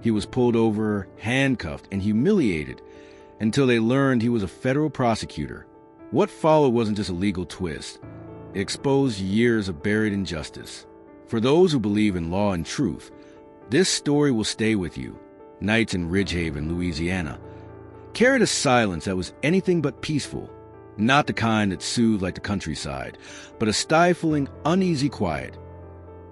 He was pulled over, handcuffed, and humiliated until they learned he was a federal prosecutor. What followed wasn't just a legal twist. It exposed years of buried injustice. For those who believe in law and truth, this story will stay with you. Nights in Ridgehaven, Louisiana, carried a silence that was anything but peaceful. Not the kind that soothed like the countryside, but a stifling, uneasy quiet.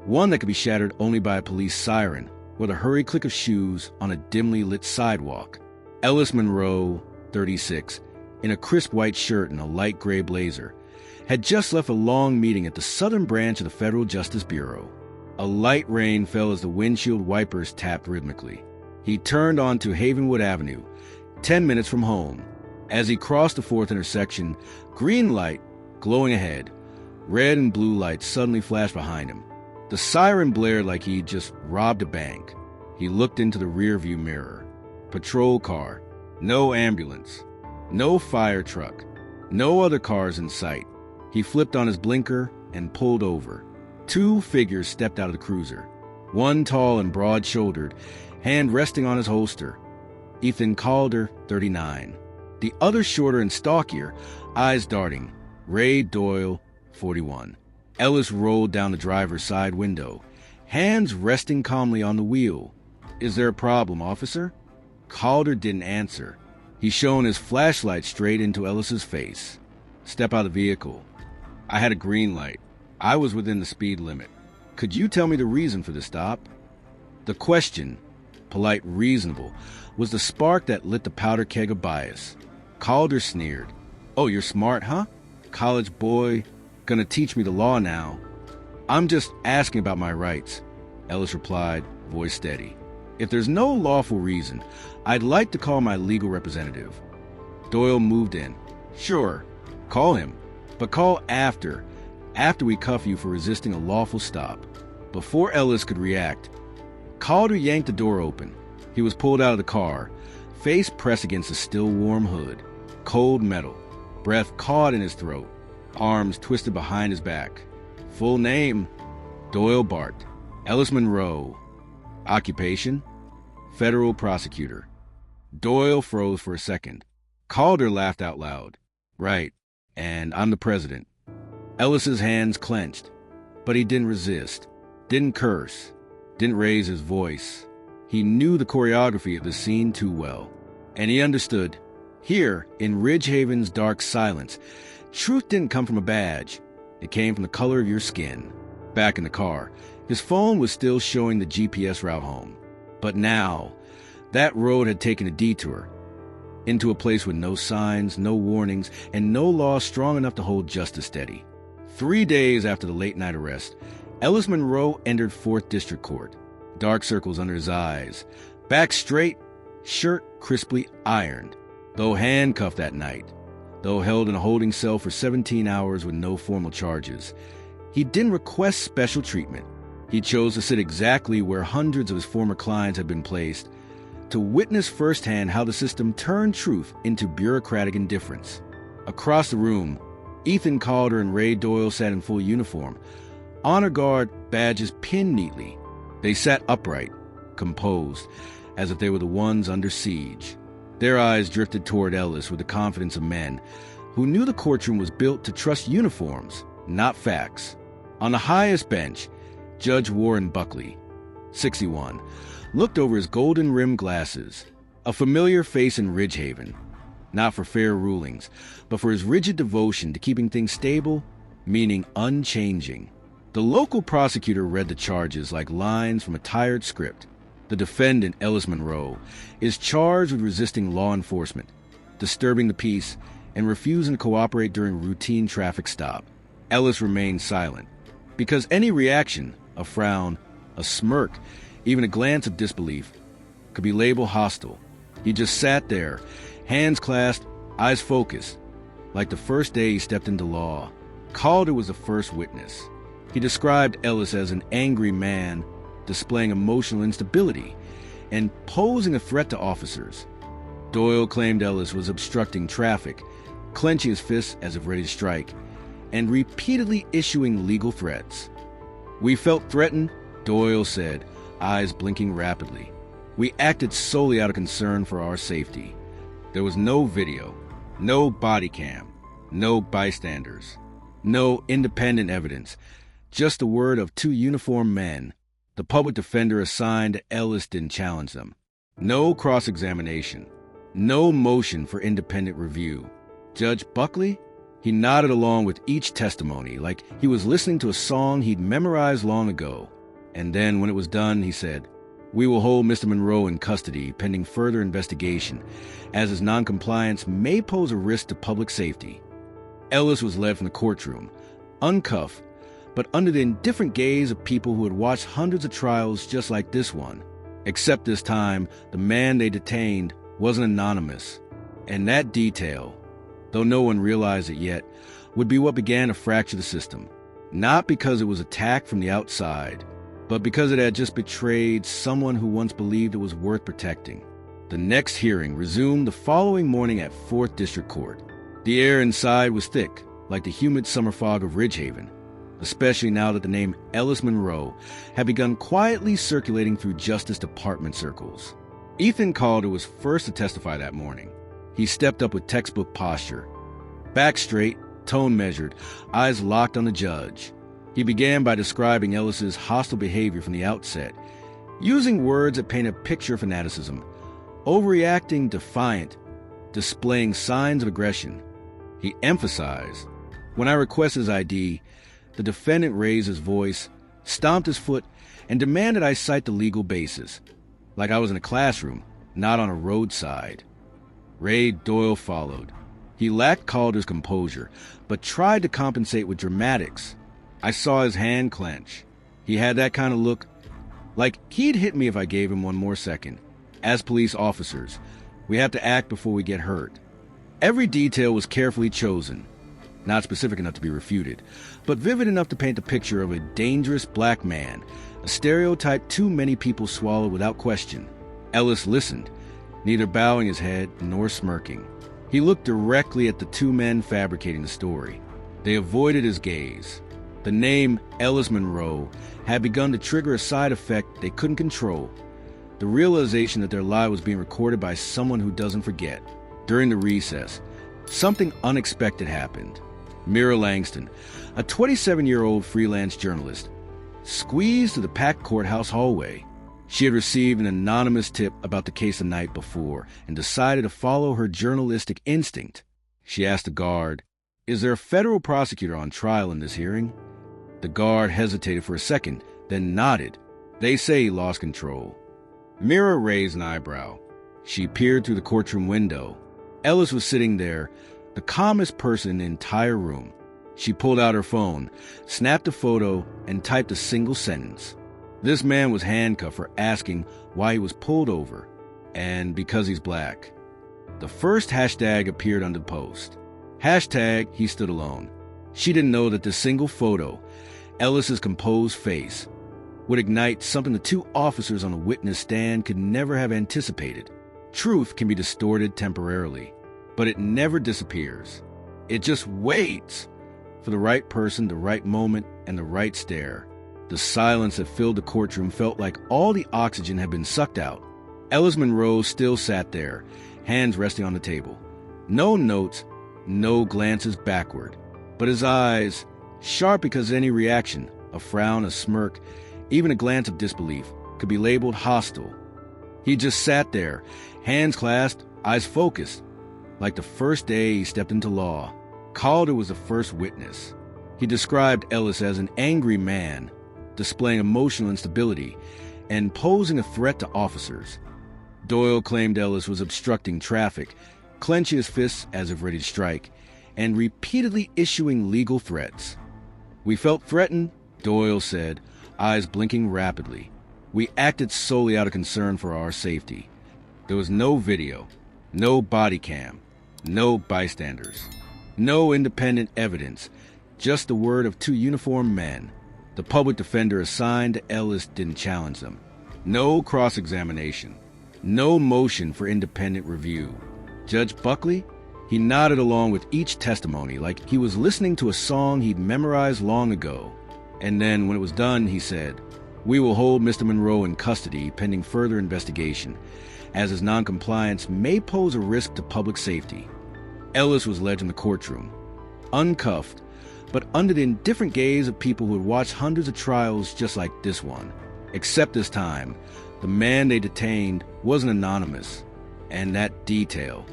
One that could be shattered only by a police siren or the hurried click of shoes on a dimly lit sidewalk. Ellis Monroe, 36, in a crisp white shirt and a light gray blazer, had just left a long meeting at the southern branch of the Federal Justice Bureau. A light rain fell as the windshield wipers tapped rhythmically. He turned onto Havenwood Avenue, 10 minutes from home. As he crossed the 4th intersection, green light glowing ahead, red and blue lights suddenly flashed behind him. The siren blared like he'd just robbed a bank. He looked into the rearview mirror. Patrol car, no ambulance, no fire truck, no other cars in sight. He flipped on his blinker and pulled over. 2 figures stepped out of the cruiser. One tall and broad-shouldered, hand resting on his holster. Ethan Calder, 39. The other shorter and stockier, eyes darting. Ray Doyle, 41. Ellis rolled down the driver's side window, hands resting calmly on the wheel. "Is there a problem, officer?" Calder didn't answer. He shone his flashlight straight into Ellis's face. "Step out of the vehicle." "I had a green light. I was within the speed limit. Could you tell me the reason for the stop?" The question, polite, reasonable, was the spark that lit the powder keg of bias. Calder sneered. "Oh, you're smart, huh? College boy, gonna teach me the law now." "I'm just asking about my rights," Ellis replied, voice steady. "If there's no lawful reason, I'd like to call my legal representative." Doyle moved in. "Sure, call him, but call after we cuff you for resisting a lawful stop." Before Ellis could react, Calder yanked the door open. He was pulled out of the car, face pressed against the still warm hood. Cold metal, breath caught in his throat, arms twisted behind his back. Full name, Doyle Bart. Ellis Monroe. Occupation, federal prosecutor. Doyle froze for a second. Calder laughed out loud. "Right, and I'm the president." Ellis's hands clenched, but he didn't resist, didn't curse, didn't raise his voice. He knew the choreography of the scene too well, and he understood. Here, in Ridgehaven's dark silence, truth didn't come from a badge. It came from the color of your skin. Back in the car, his phone was still showing the GPS route home. But now, that road had taken a detour into a place with no signs, no warnings, and no law strong enough to hold justice steady. 3 days after the late-night arrest, Ellis Monroe entered 4th District Court. Dark circles under his eyes, back straight, shirt crisply ironed. Though handcuffed that night, though held in a holding cell for 17 hours with no formal charges, he didn't request special treatment. He chose to sit exactly where hundreds of his former clients had been placed, to witness firsthand how the system turned truth into bureaucratic indifference. Across the room, Ethan Calder and Ray Doyle sat in full uniform, honor guard badges pinned neatly. They sat upright, composed, as if they were the ones under siege. Their eyes drifted toward Ellis with the confidence of men who knew the courtroom was built to trust uniforms, not facts. On the highest bench, Judge Warren Buckley, 61, looked over his golden-rimmed glasses, a familiar face in Ridgehaven, not for fair rulings, but for his rigid devotion to keeping things stable, meaning unchanging. The local prosecutor read the charges like lines from a tired script. The defendant, Ellis Monroe, is charged with resisting law enforcement, disturbing the peace, and refusing to cooperate during a routine traffic stop. Ellis remained silent, because any reaction, a frown, a smirk, even a glance of disbelief, could be labeled hostile. He just sat there, hands clasped, eyes focused, like the first day he stepped into law. Calder was the first witness. He described Ellis as an angry man, displaying emotional instability and posing a threat to officers. Doyle claimed Ellis was obstructing traffic, clenching his fists as if ready to strike, and repeatedly issuing legal threats. "We felt threatened," Doyle said, eyes blinking rapidly. We acted solely out of concern for our safety. There was no video, no body cam, no bystanders, no independent evidence, just the word of two uniformed men. The public defender assigned to Ellis didn't challenge them. No cross-examination, no motion for independent review. Judge Buckley? He nodded along with each testimony like he was listening to a song he'd memorized long ago. And then, when it was done, he said, "We will hold Mr. Monroe in custody pending further investigation, as his noncompliance may pose a risk to public safety." Ellis was led from the courtroom, uncuffed, but under the indifferent gaze of people who had watched hundreds of trials just like this one. Except this time, the man they detained wasn't anonymous. And that detail, though no one realized it yet, would be what began to fracture the system. Not because it was attacked from the outside, but because it had just betrayed someone who once believed it was worth protecting. The next hearing resumed the following morning at 4th District Court. The air inside was thick, like the humid summer fog of Ridgehaven, especially now that the name Ellis Monroe had begun quietly circulating through Justice Department circles. Ethan Calder was first to testify that morning. He stepped up with textbook posture, back straight, tone measured, eyes locked on the judge. He began by describing Ellis's hostile behavior from the outset, using words that paint a picture of fanaticism, overreacting, defiant, displaying signs of aggression. He emphasized, "When I request his ID, the defendant raised his voice, stomped his foot, and demanded I cite the legal basis, like I was in a classroom, not on a roadside." Ray Doyle followed. He lacked Calder's composure, but tried to compensate with dramatics. I saw his hand clench. He had that kind of look, like he'd hit me if I gave him one more second. As police officers, we have to act before we get hurt. Every detail was carefully chosen, not specific enough to be refuted, but vivid enough to paint the picture of a dangerous black man, a stereotype too many people swallow without question. Ellis listened, neither bowing his head nor smirking. He looked directly at the two men fabricating the story. They avoided his gaze. The name Ellis Monroe had begun to trigger a side effect they couldn't control, the realization that their lie was being recorded by someone who doesn't forget. During the recess, something unexpected happened. Mira Langston, a 27-year-old freelance journalist, squeezed to the packed courthouse hallway. She had received an anonymous tip about the case the night before and decided to follow her journalistic instinct. She asked the guard, "Is there a federal prosecutor on trial in this hearing?" The guard hesitated for a second, then nodded. "They say he lost control." Mira raised an eyebrow. She peered through the courtroom window. Ellis was sitting there, the calmest person in the entire room. She pulled out her phone, snapped a photo, and typed a single sentence. This man was handcuffed for asking why he was pulled over, and because he's black. The first hashtag appeared on the post. Hashtag he stood alone. She didn't know that this single photo, Ellis's composed face, would ignite something the two officers on a witness stand could never have anticipated. Truth can be distorted temporarily, but it never disappears. It just waits for the right person, the right moment, and the right stare. The silence that filled the courtroom felt like all the oxygen had been sucked out. Ellis Monroe still sat there, hands resting on the table. No notes, no glances backward, but his eyes, sharp because any reaction, a frown, a smirk, even a glance of disbelief, could be labeled hostile. He just sat there, hands clasped, eyes focused, like the first day he stepped into law. Calder was the first witness. He described Ellis as an angry man, displaying emotional instability and posing a threat to officers. Doyle claimed Ellis was obstructing traffic, clenching his fists as if ready to strike, and repeatedly issuing legal threats. "We felt threatened," Doyle said, eyes blinking rapidly. "We acted solely out of concern for our safety. There was no video, no body cam, no bystanders, no independent evidence, just the word of two uniformed men. The public defender assigned to Ellis didn't challenge them. No cross-examination, no motion for independent review. Judge Buckley? He nodded along with each testimony like he was listening to a song he'd memorized long ago. And then, when it was done, he said, We will hold Mr. Monroe in custody pending further investigation, as his noncompliance may pose a risk to public safety. Ellis was led in the courtroom, uncuffed, but under the indifferent gaze of people who had watched hundreds of trials just like this one. Except this time, the man they detained wasn't anonymous, and that detail,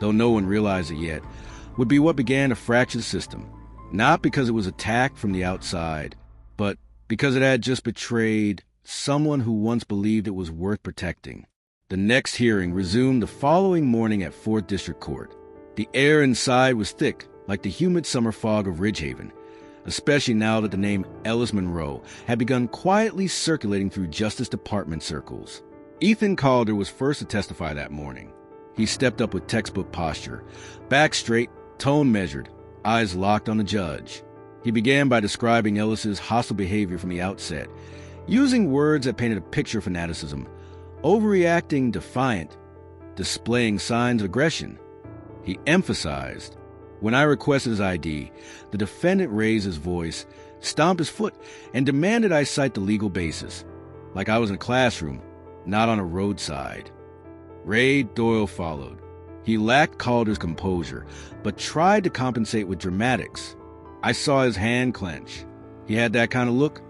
though no one realized it yet, would be what began to fracture the system, not because it was attacked from the outside, but because it had just betrayed someone who once believed it was worth protecting. The next hearing resumed the following morning at 4th District Court. The air inside was thick, like the humid summer fog of Ridgehaven, especially now that the name Ellis Monroe had begun quietly circulating through Justice Department circles. Ethan Calder was first to testify that morning. He stepped up with textbook posture, back straight, tone measured, eyes locked on the judge. He began by describing Ellis's hostile behavior from the outset, using words that painted a picture of fanaticism, overreacting, defiant, displaying signs of aggression. He emphasized, when I requested his ID, the defendant raised his voice, stomped his foot, and demanded I cite the legal basis, like I was in a classroom, not on a roadside. Ray Doyle followed. He lacked Calder's composure, but tried to compensate with dramatics. I saw his hand clench. He had that kind of look,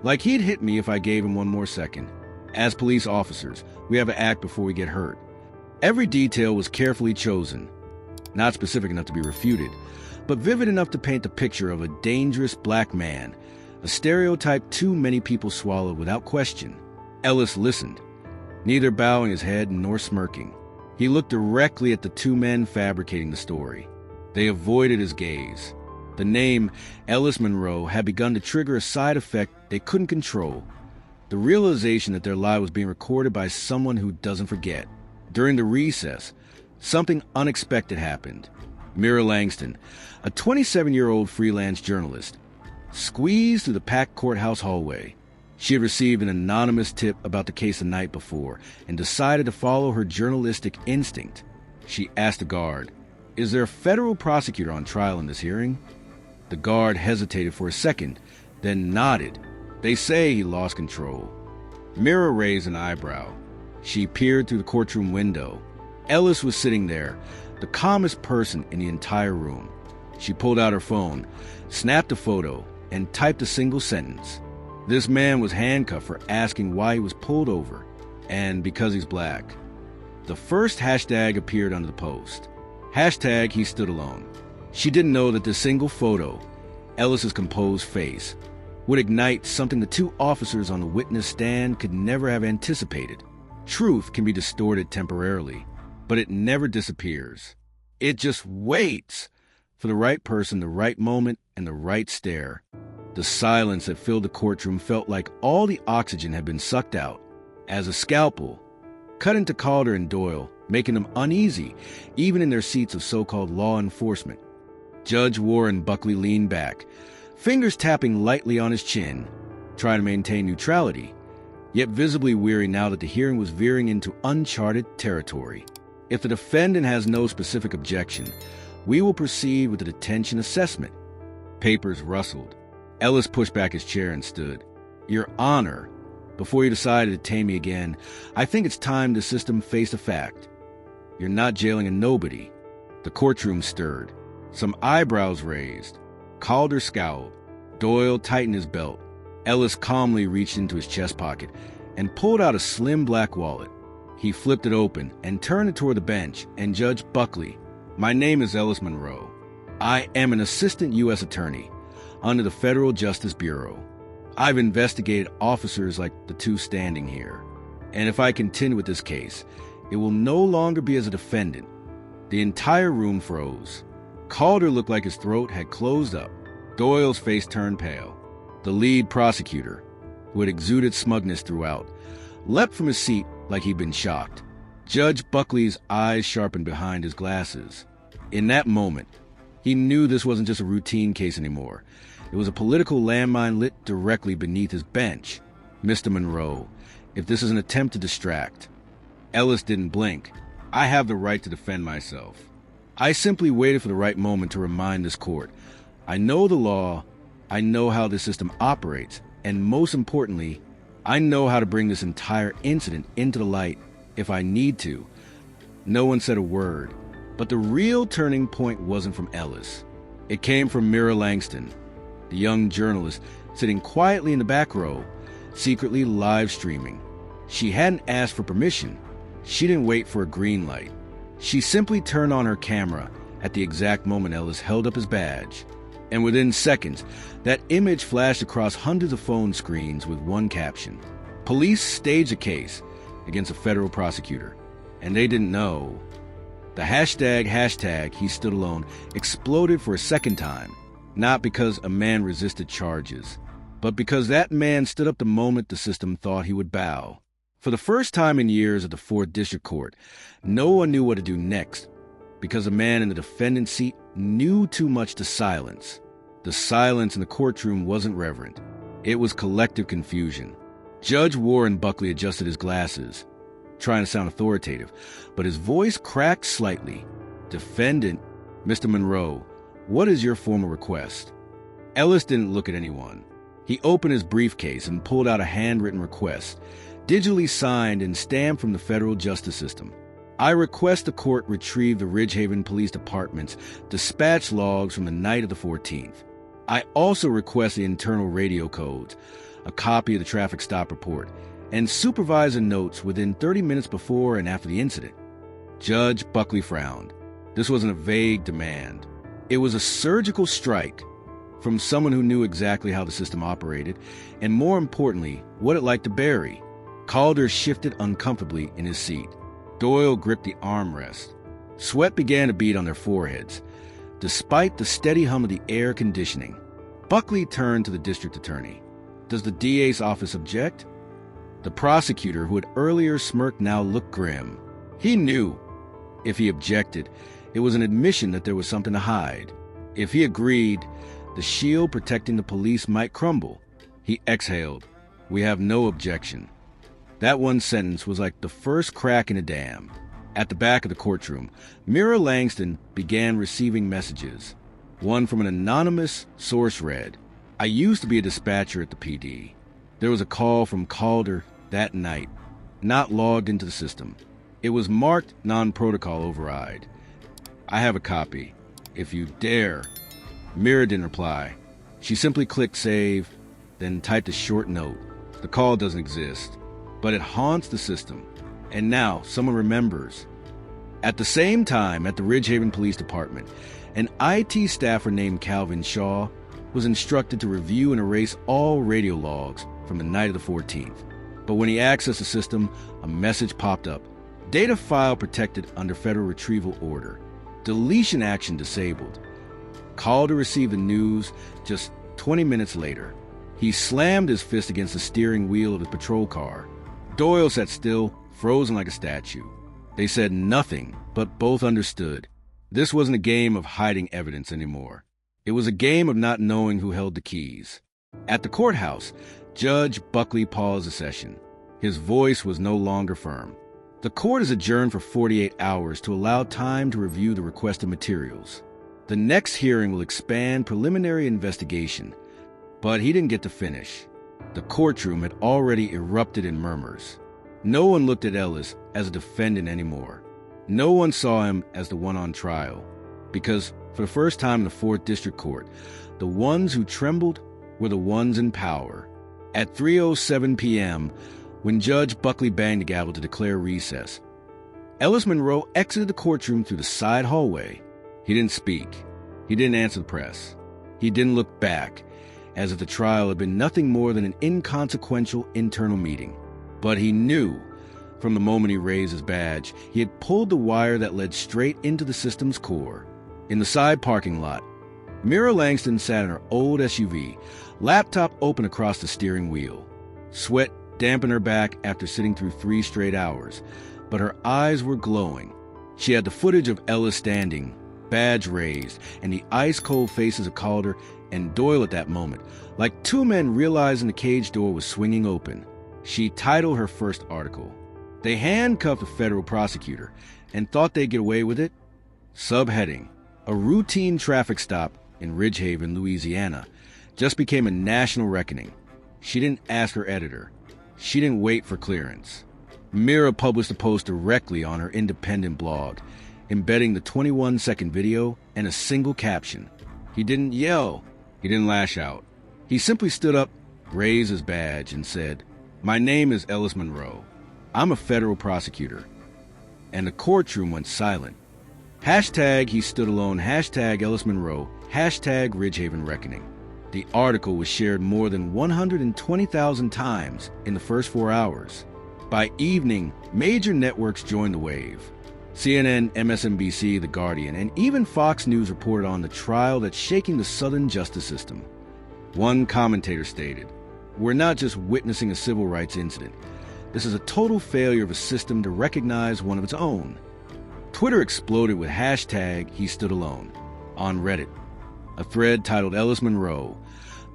like he'd hit me if I gave him one more second. As police officers, we have to act before we get hurt. Every detail was carefully chosen, not specific enough to be refuted, but vivid enough to paint the picture of a dangerous black man, a stereotype too many people swallowed without question. Ellis listened, neither bowing his head nor smirking. He looked directly at the two men fabricating the story. They avoided his gaze. The name Ellis Monroe had begun to trigger a side effect they couldn't control, the realization that their lie was being recorded by someone who doesn't forget. During the recess, something unexpected happened. Mira Langston, a 27-year-old freelance journalist, squeezed through the packed courthouse hallway. She had received an anonymous tip about the case the night before and decided to follow her journalistic instinct. She asked the guard, "Is there a federal prosecutor on trial in this hearing?" The guard hesitated for a second, then nodded. They say he lost control. Mira raised an eyebrow. She peered through the courtroom window. Ellis was sitting there, the calmest person in the entire room. She pulled out her phone, snapped a photo, and typed a single sentence. This man was handcuffed for asking why he was pulled over, and because he's black. The first hashtag appeared under the post. Hashtag he stood alone. She didn't know that this single photo, Ellis's composed face, would ignite something the two officers on the witness stand could never have anticipated. Truth can be distorted temporarily, but it never disappears. It just waits for the right person, the right moment, and the right stare. The silence that filled the courtroom felt like all the oxygen had been sucked out, as a scalpel cut into Calder and Doyle, making them uneasy, even in their seats of so-called law enforcement. Judge Warren Buckley leaned back, fingers tapping lightly on his chin, trying to maintain neutrality, yet visibly weary now that the hearing was veering into uncharted territory. If the defendant has no specific objection, we will proceed with the detention assessment. Papers rustled. Ellis pushed back his chair and stood. Your Honor, before you decide to detain me again, I think it's time the system face a fact. You're not jailing a nobody. The courtroom stirred. Some eyebrows raised. Calder scowled. Doyle tightened his belt. Ellis calmly reached into his chest pocket and pulled out a slim black wallet. He flipped it open and turned it toward the bench and Judge Buckley. My name is Ellis Monroe. I am an assistant U.S. attorney under the Federal Justice Bureau. I've investigated officers like the two standing here. And if I continue with this case, it will no longer be as a defendant. The entire room froze. Calder looked like his throat had closed up. Doyle's face turned pale. The lead prosecutor, who had exuded smugness throughout, leapt from his seat like he'd been shocked. Judge Buckley's eyes sharpened behind his glasses. In that moment, he knew this wasn't just a routine case anymore. It was a political landmine lit directly beneath his bench. Mr. Monroe, if this is an attempt to distract. Ellis didn't blink. I have the right to defend myself. I simply waited for the right moment to remind this court. I know the law. I know how this system operates, And most importantly, I know how to bring this entire incident into the light if I need to. No one said a word, but the real turning point wasn't from Ellis. It came from Mira Langston, the young journalist sitting quietly in the back row, secretly live streaming. She hadn't asked for permission. She didn't wait for a green light. She simply turned on her camera at the exact moment Ellis held up his badge. And within seconds, that image flashed across hundreds of phone screens with one caption. Police staged a case against a federal prosecutor, and they didn't know. The hashtag he stood alone exploded for a second time, not because a man resisted charges, but because that man stood up the moment the system thought he would bow. For the first time in years at the 4th District Court, no one knew what to do next, because a man in the defendant's seat knew too much to silence. The silence in the courtroom wasn't reverent. It was collective confusion. Judge Warren Buckley adjusted his glasses, trying to sound authoritative, but his voice cracked slightly. Defendant, Mr. Monroe, what is your formal request? Ellis didn't look at anyone. He opened his briefcase and pulled out a handwritten request, digitally signed and stamped from the federal justice system. I request the court retrieve the Ridgehaven Police Department's dispatch logs from the night of the 14th. I also request the internal radio codes, a copy of the traffic stop report, and supervisor notes within 30 minutes before and after the incident. Judge Buckley frowned. This wasn't a vague demand. It was a surgical strike from someone who knew exactly how the system operated, and more importantly, what it liked to bury. Calder shifted uncomfortably in his seat. Doyle gripped the armrest. Sweat began to bead on their foreheads, despite the steady hum of the air conditioning. Buckley turned to the district attorney. Does the DA's office object? The prosecutor, who had earlier smirked, now looked grim. He knew. If he objected, it was an admission that there was something to hide. If he agreed, the shield protecting the police might crumble. He exhaled. We have no objection. That one sentence was like the first crack in a dam. At the back of the courtroom, Mira Langston began receiving messages. One from an anonymous source read, I used to be a dispatcher at the PD. There was a call from Calder that night, not logged into the system. It was marked non-protocol override. I have a copy. If you dare. Mira didn't reply. She simply clicked save, then typed a short note. The call doesn't exist, but it haunts the system. And now someone remembers. At the same time, at the Ridgehaven Police Department, an IT staffer named Calvin Shaw was instructed to review and erase all radio logs from the night of the 14th. But when he accessed the system, a message popped up. Data file protected under federal retrieval order. Deletion action disabled. Calder received the news just 20 minutes later. He slammed his fist against the steering wheel of his patrol car. Doyle sat still, frozen like a statue. They said nothing, but both understood. This wasn't a game of hiding evidence anymore. It was a game of not knowing who held the keys. At the courthouse, Judge Buckley paused the session. His voice was no longer firm. The court is adjourned for 48 hours to allow time to review the requested materials. The next hearing will expand preliminary investigation, but he didn't get to finish. The courtroom had already erupted in murmurs. No one looked at Ellis as a defendant anymore. No one saw him as the one on trial, because for the first time in the 4th District Court, the ones who trembled were the ones in power. At 3:07 p.m., when Judge Buckley banged the gavel to declare recess, Ellis Monroe exited the courtroom through the side hallway. He didn't speak. He didn't answer the press. He didn't look back, as if the trial had been nothing more than an inconsequential internal meeting. But he knew, from the moment he raised his badge, he had pulled the wire that led straight into the system's core. In the side parking lot, Mira Langston sat in her old SUV, laptop open across the steering wheel. Sweat dampened her back after sitting through 3 straight hours, but her eyes were glowing. She had the footage of Ellis standing, badge raised, and the ice-cold faces of Calder and Doyle at that moment, like two men realizing the cage door was swinging open. She titled her first article, They Handcuffed a Federal Prosecutor and Thought They'd Get Away with It? Subheading, A Routine Traffic Stop in Ridgehaven, Louisiana, just became a national reckoning. She didn't ask her editor. She didn't wait for clearance. Mira published a post directly on her independent blog, embedding the 21-second video and a single caption. He didn't yell. He didn't lash out. He simply stood up, raised his badge, and said, "My name is Ellis Monroe. I'm a federal prosecutor." And the courtroom went silent. Hashtag he stood alone, hashtag Ellis Monroe, hashtag Ridgehaven Reckoning. The article was shared more than 120,000 times in the first 4 hours. By evening, major networks joined the wave. CNN, MSNBC, The Guardian, and even Fox News reported on the trial that's shaking the Southern justice system. One commentator stated, "We're not just witnessing a civil rights incident. This is a total failure of a system to recognize one of its own." Twitter exploded with hashtag he stood alone. On Reddit, a thread titled Ellis Monroe,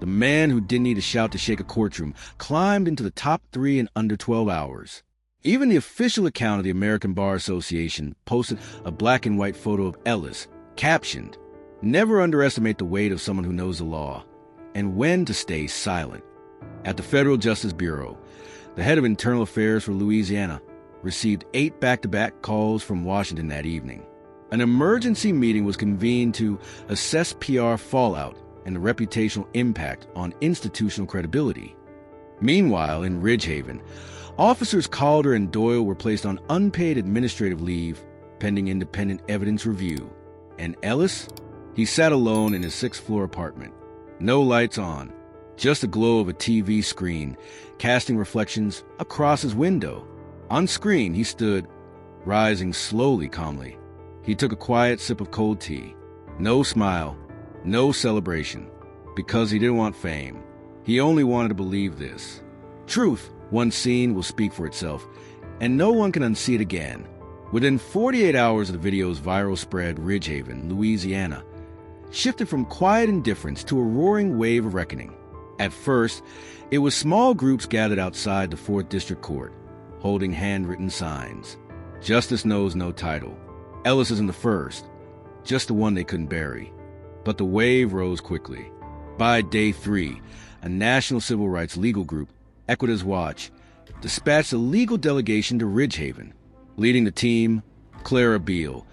the man who didn't need to shout to shake a courtroom, climbed into the top 3 in under 12 hours. Even the official account of the American Bar Association posted a black and white photo of Ellis, captioned, "Never underestimate the weight of someone who knows the law, and when to stay silent." At the Federal Justice Bureau, the head of Internal Affairs for Louisiana received 8 back-to-back calls from Washington that evening. An emergency meeting was convened to assess PR fallout and the reputational impact on institutional credibility. Meanwhile, in Ridgehaven, officers Calder and Doyle were placed on unpaid administrative leave pending independent evidence review. And Ellis? He sat alone in his 6th-floor apartment. No lights on, just the glow of a TV screen casting reflections across his window. On screen, he stood, rising slowly, calmly. He took a quiet sip of cold tea. No smile, no celebration, because he didn't want fame. He only wanted to believe this. Truth, once seen, will speak for itself, and no one can unsee it again. Within 48 hours of the video's viral spread, Ridgehaven, Louisiana, shifted from quiet indifference to a roaring wave of reckoning. At first, it was small groups gathered outside the 4th District Court, holding handwritten signs. Justice knows no title. Ellis isn't the first, just the one they couldn't bury. But the wave rose quickly. By day 3, a national civil rights legal group, Equitas Watch, dispatched a legal delegation to Ridgehaven. Leading the team, Clara Beale,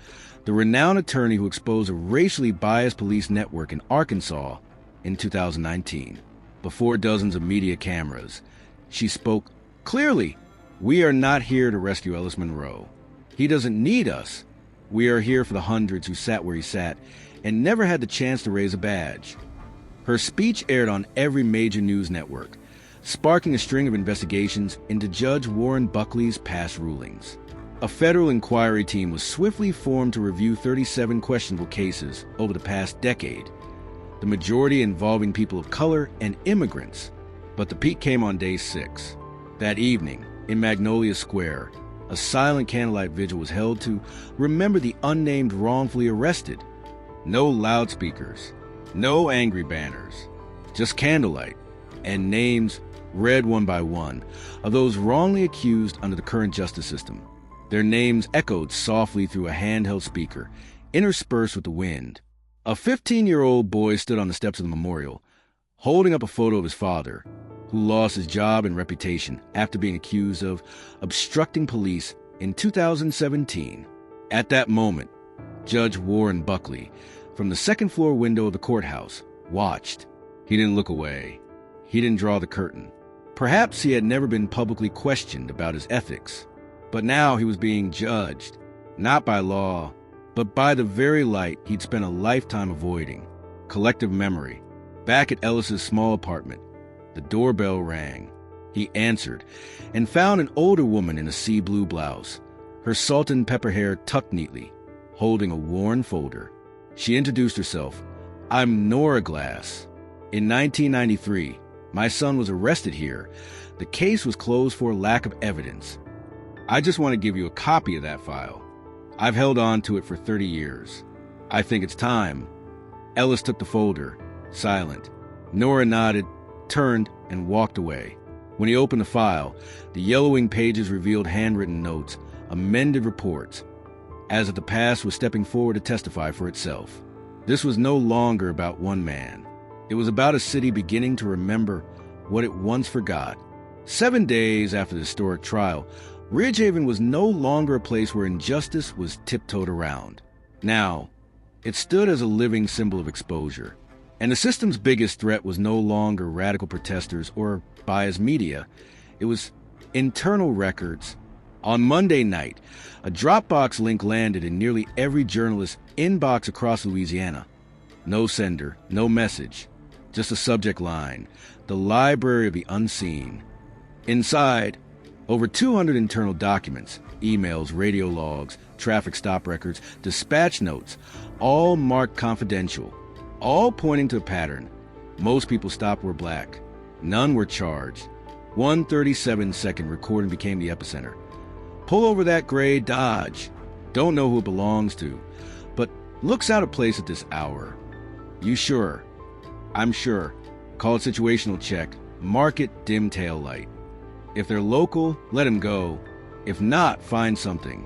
the renowned attorney who exposed a racially biased police network in Arkansas in 2019. Before dozens of media cameras, she spoke clearly. "We are not here to rescue Ellis Monroe. He doesn't need us. We are here for the hundreds who sat where he sat and never had the chance to raise a badge." Her speech aired on every major news network, sparking a string of investigations into Judge Warren Buckley's past rulings. A federal inquiry team was swiftly formed to review 37 questionable cases over the past decade, the majority involving people of color and immigrants. But the peak came on day 6. That evening, in Magnolia Square, a silent candlelight vigil was held to remember the unnamed wrongfully arrested. No loudspeakers, no angry banners, just candlelight and names read one by one of those wrongly accused under the current justice system. Their names echoed softly through a handheld speaker, interspersed with the wind. A 15-year-old boy stood on the steps of the memorial, holding up a photo of his father, who lost his job and reputation after being accused of obstructing police in 2017. At that moment, Judge Warren Buckley, from the 2nd-floor window of the courthouse, watched. He didn't look away. He didn't draw the curtain. Perhaps he had never been publicly questioned about his ethics. But now he was being judged, not by law, but by the very light he'd spent a lifetime avoiding. Collective memory. Back at Ellis's small apartment, the doorbell rang. He answered and found an older woman in a sea blue blouse, her salt and pepper hair tucked neatly, holding a worn folder. She introduced herself. "I'm Nora Glass. In 1993, my son was arrested here. The case was closed for lack of evidence. I just want to give you a copy of that file. I've held on to it for 30 years. I think it's time." Ellis took the folder, silent. Nora nodded, turned, and walked away. When he opened the file, the yellowing pages revealed handwritten notes, amended reports, as if the past was stepping forward to testify for itself. This was no longer about one man. It was about a city beginning to remember what it once forgot. 7 days after the historic trial, Ridgehaven was no longer a place where injustice was tiptoed around. Now, it stood as a living symbol of exposure. And the system's biggest threat was no longer radical protesters or biased media. It was internal records. On Monday night, a Dropbox link landed in nearly every journalist's inbox across Louisiana. No sender, no message, just a subject line, the Library of the Unseen. Inside, over 200 internal documents, emails, radio logs, traffic stop records, dispatch notes, all marked confidential, all pointing to a pattern. Most people stopped were black. None were charged. One 37-second recording became the epicenter. Pull over that gray Dodge. Don't know who it belongs to, but looks out of place at this hour. You sure? I'm sure. Call it situational check. Mark it dim tail light. If they're local, let them go. If not, find something.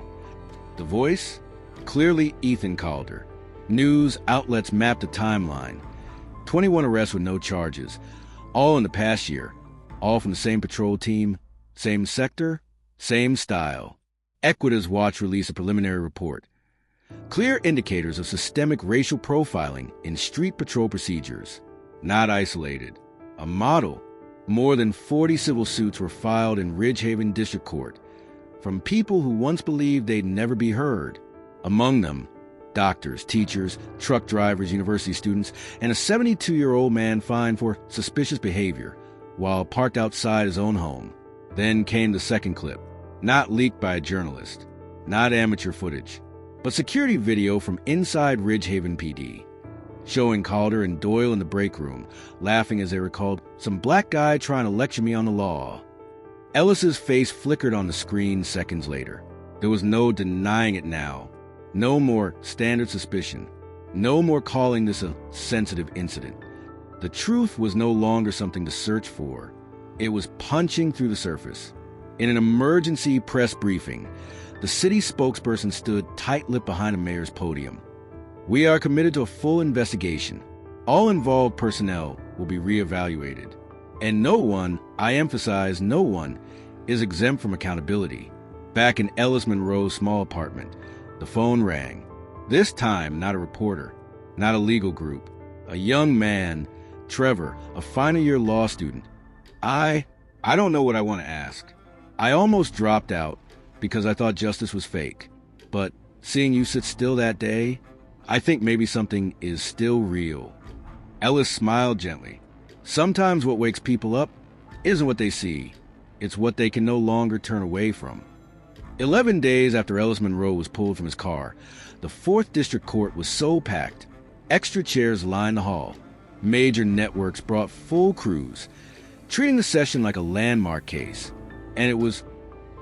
The voice? Clearly Ethan Calder. News outlets mapped a timeline. 21 arrests with no charges. All in the past year. All from the same patrol team. Same sector. Same style. Equitas Watch released a preliminary report. Clear indicators of systemic racial profiling in street patrol procedures. Not isolated. A model. More than 40 civil suits were filed in Ridgehaven District Court from people who once believed they'd never be heard. Among them, doctors, teachers, truck drivers, university students, and a 72-year-old man fined for suspicious behavior while parked outside his own home. Then came the second clip, not leaked by a journalist, not amateur footage, but security video from inside Ridgehaven PD, showing Calder and Doyle in the break room, laughing as they recalled some black guy trying to lecture me on the law. Ellis's face flickered on the screen seconds later. There was no denying it now. No more standard suspicion. No more calling this a sensitive incident. The truth was no longer something to search for. It was punching through the surface. In an emergency press briefing, the city spokesperson stood tight-lipped behind the mayor's podium. We are committed to a full investigation. All involved personnel will be reevaluated. And no one, I emphasize no one, is exempt from accountability. Back in Ellis Monroe's small apartment, the phone rang. This time, not a reporter, not a legal group. A young man, Trevor, a final year law student. I don't know what I want to ask. I almost dropped out because I thought justice was fake. But seeing you sit still that day, I think maybe something is still real. Ellis smiled gently. Sometimes what wakes people up isn't what they see. It's what they can no longer turn away from. 11 days after Ellis Monroe was pulled from his car, the 4th District Court was so packed, extra chairs lined the hall. Major networks brought full crews, treating the session like a landmark case. And it was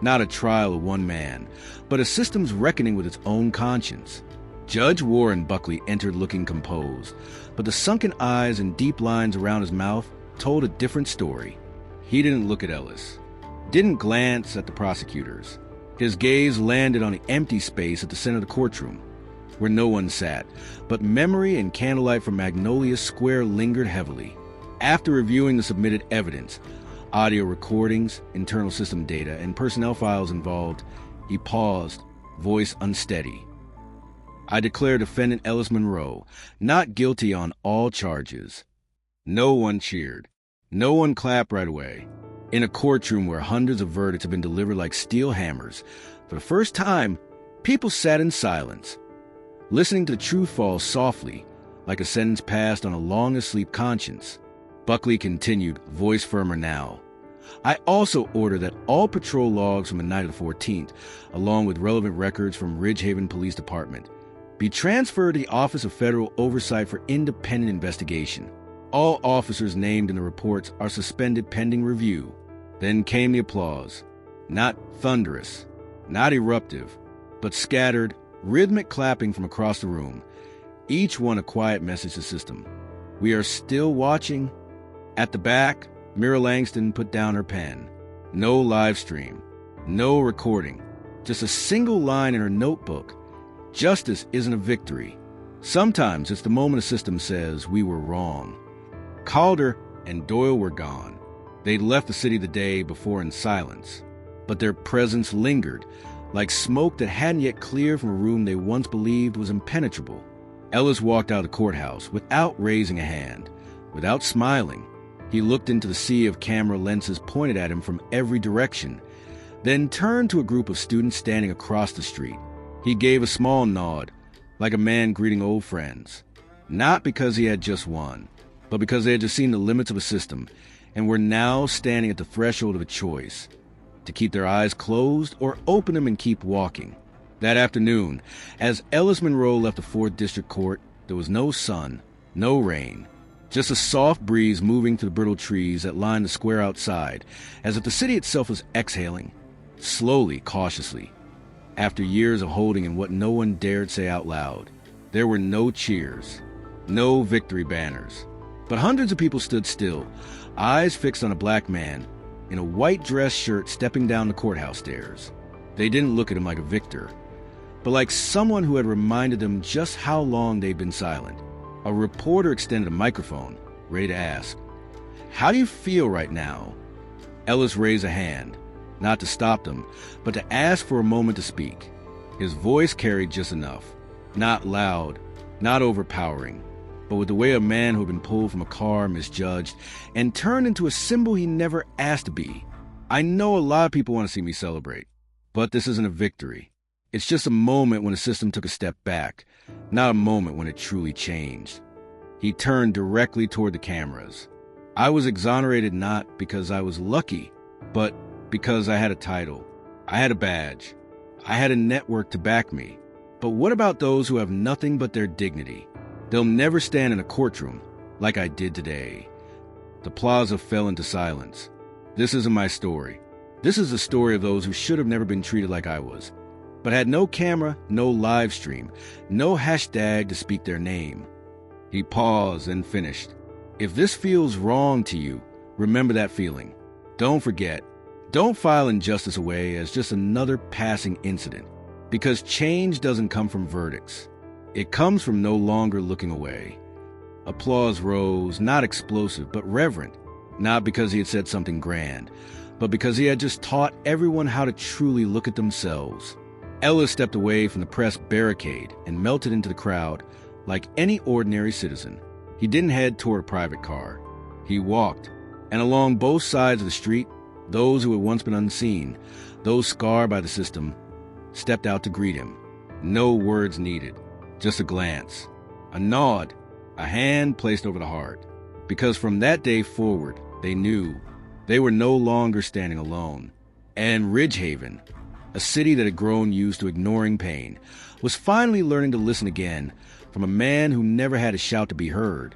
not a trial of one man, but a system's reckoning with its own conscience. Judge Warren Buckley entered looking composed, but the sunken eyes and deep lines around his mouth told a different story. He didn't look at Ellis, didn't glance at the prosecutors. His gaze landed on the empty space at the center of the courtroom, where no one sat, but memory and candlelight from Magnolia Square lingered heavily. After reviewing the submitted evidence, audio recordings, internal system data, and personnel files involved, he paused, voice unsteady. I declare defendant Ellis Monroe not guilty on all charges. No one cheered. No one clapped right away. In a courtroom where hundreds of verdicts have been delivered like steel hammers, for the first time, people sat in silence, listening to the truth fall softly, like a sentence passed on a long-asleep conscience. Buckley continued, voice firmer now. I also order that all patrol logs from the night of the 14th, along with relevant records from Ridgehaven Police Department, be transferred to the Office of Federal Oversight for independent investigation. All officers named in the reports are suspended pending review. Then came the applause. Not thunderous, not eruptive, but scattered, rhythmic clapping from across the room. Each one a quiet message to the system. We are still watching. At the back, Mira Langston put down her pen. No live stream. No recording. Just a single line in her notebook. Justice isn't a victory. Sometimes it's the moment a system says we were wrong. Calder and Doyle were gone. They'd left the city the day before in silence, but their presence lingered, like smoke that hadn't yet cleared from a room they once believed was impenetrable. Ellis walked out of the courthouse without raising a hand, without smiling. He looked into the sea of camera lenses pointed at him from every direction, then turned to a group of students standing across the street. He gave a small nod, like a man greeting old friends. Not because he had just won, but because they had just seen the limits of a system and were now standing at the threshold of a choice, to keep their eyes closed or open them and keep walking. That afternoon, as Ellis Monroe left the 4th District Court, there was no sun, no rain, just a soft breeze moving through the brittle trees that lined the square outside, as if the city itself was exhaling, slowly, cautiously. After years of holding in what no one dared say out loud, there were no cheers, no victory banners. But hundreds of people stood still, eyes fixed on a black man in a white dress shirt stepping down the courthouse stairs. They didn't look at him like a victor, but like someone who had reminded them just how long they'd been silent. A reporter extended a microphone, ready to ask, "How do you feel right now?" Ellis raised a hand, not to stop them, but to ask for a moment to speak. His voice carried just enough, not loud, not overpowering, but with the way a man who had been pulled from a car misjudged and turned into a symbol he never asked to be. "I know a lot of people want to see me celebrate, but this isn't a victory. It's just a moment when the system took a step back, not a moment when it truly changed." He turned directly toward the cameras. "I was exonerated not because I was lucky, but because I had a title. I had a badge. I had a network to back me. But what about those who have nothing but their dignity? They'll never stand in a courtroom like I did today." The plaza fell into silence. This isn't my story. This is the story of those who should have never been treated like I was, but had no camera, no live stream, no hashtag to speak their name. He paused and finished. "If this feels wrong to you, remember that feeling. Don't forget. Don't file injustice away as just another passing incident, because change doesn't come from verdicts. It comes from no longer looking away." Applause rose, not explosive, but reverent, not because he had said something grand, but because he had just taught everyone how to truly look at themselves. Ellis stepped away from the press barricade and melted into the crowd like any ordinary citizen. He didn't head toward a private car. He walked, and along both sides of the street, those who had once been unseen, those scarred by the system, stepped out to greet him. No words needed, just a glance, a nod, a hand placed over the heart. Because from that day forward, they knew they were no longer standing alone. And Ridgehaven, a city that had grown used to ignoring pain, was finally learning to listen again from a man who never had a shout to be heard,